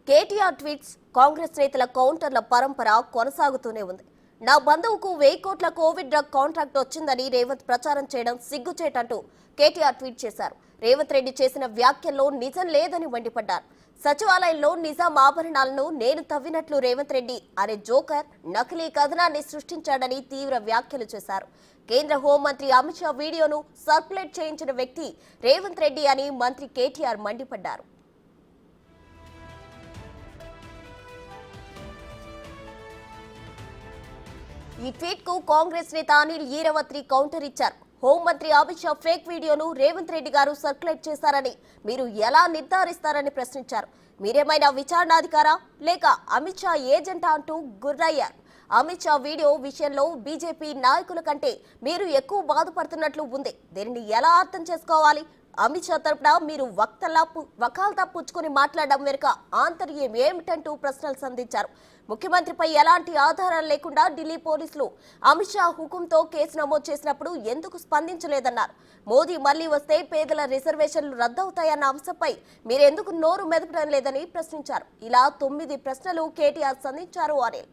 KTR tweets Congress నేతల కౌంటర్ల పరంపర కొనసాగుతూనే ఉంది. నా బంధువుకు 1000 కోట్ల కోవిడ్ డ్రగ్ కాంట్రాక్ట్ వచ్చిందని రేవంత్ ప్రచారం చేయడం సిగ్గుచేటంటూ కేటీఆర్ ట్వీట్ చేశారు. రేవంత్ రెడ్డి చేసిన వ్యాఖ్యల్లో నిజం లేదని మండిపడ్డారు. సచివాలయంలో నిజాం ఆభరణాలను నేను తవ్వినట్లు రేవంత్ రెడ్డి అనే జోకర్ నకిలీ కథనాన్ని సృష్టించాడని తీవ్ర వ్యాఖ్యలు చేశారు. కేంద్ర హోంమంత్రి అమిత్ షా వీడియోను సర్క్యులేట్ చేయించిన వ్యక్తి రేవంత్ రెడ్డి అని మంత్రి కేటీఆర్ మండిపడ్డారు. ఈ ట్వీట్ కు కాంగ్రెస్ నేత అనిల్ ఈరవత్రి కౌంటర్ ఇచ్చారు. హోంమంత్రి అమిత్ షా ఫేక్ వీడియోను రేవంత్ రెడ్డి గారు సర్క్యులేట్ చేశారని మీరు ఎలా నిర్ధారిస్తారని ప్రశ్నించారు. మీరేమైనా విచారణాధికారా లేక అమిత్ షా ఏజెంటా అంటూ గుర్రయ్యారు. అమిత్ షా వీడియో విషయంలో బీజేపీ నాయకుల కంటే మీరు ఎక్కువ బాధపడుతున్నట్లు ఉంది. దీనిని ఎలా అర్థం చేసుకోవాలి? అమిత్ షా తరపున మీరు వకాల్తా పుచ్చుకొని మాట్లాడడం వెనుక ఆంతర్యం ఏమిటంటూ ప్రశ్నలు సంధించారు. ముఖ్యమంత్రిపై ఎలాంటి ఆధారాలు లేకుండా ఢిల్లీ పోలీసులు అమిత్ షా హుకుంతో కేసు నమోదు చేసినప్పుడు ఎందుకు స్పందించలేదన్నారు. మోదీ మళ్లీ వస్తే పేదల రిజర్వేషన్లు రద్దవుతాయన్న అంశంపై మీరెందుకు నోరు మెదపడం లేదని ప్రశ్నించారు. ఇలా 9 ప్రశ్నలు కేటీఆర్ సంధించారు అనిల్.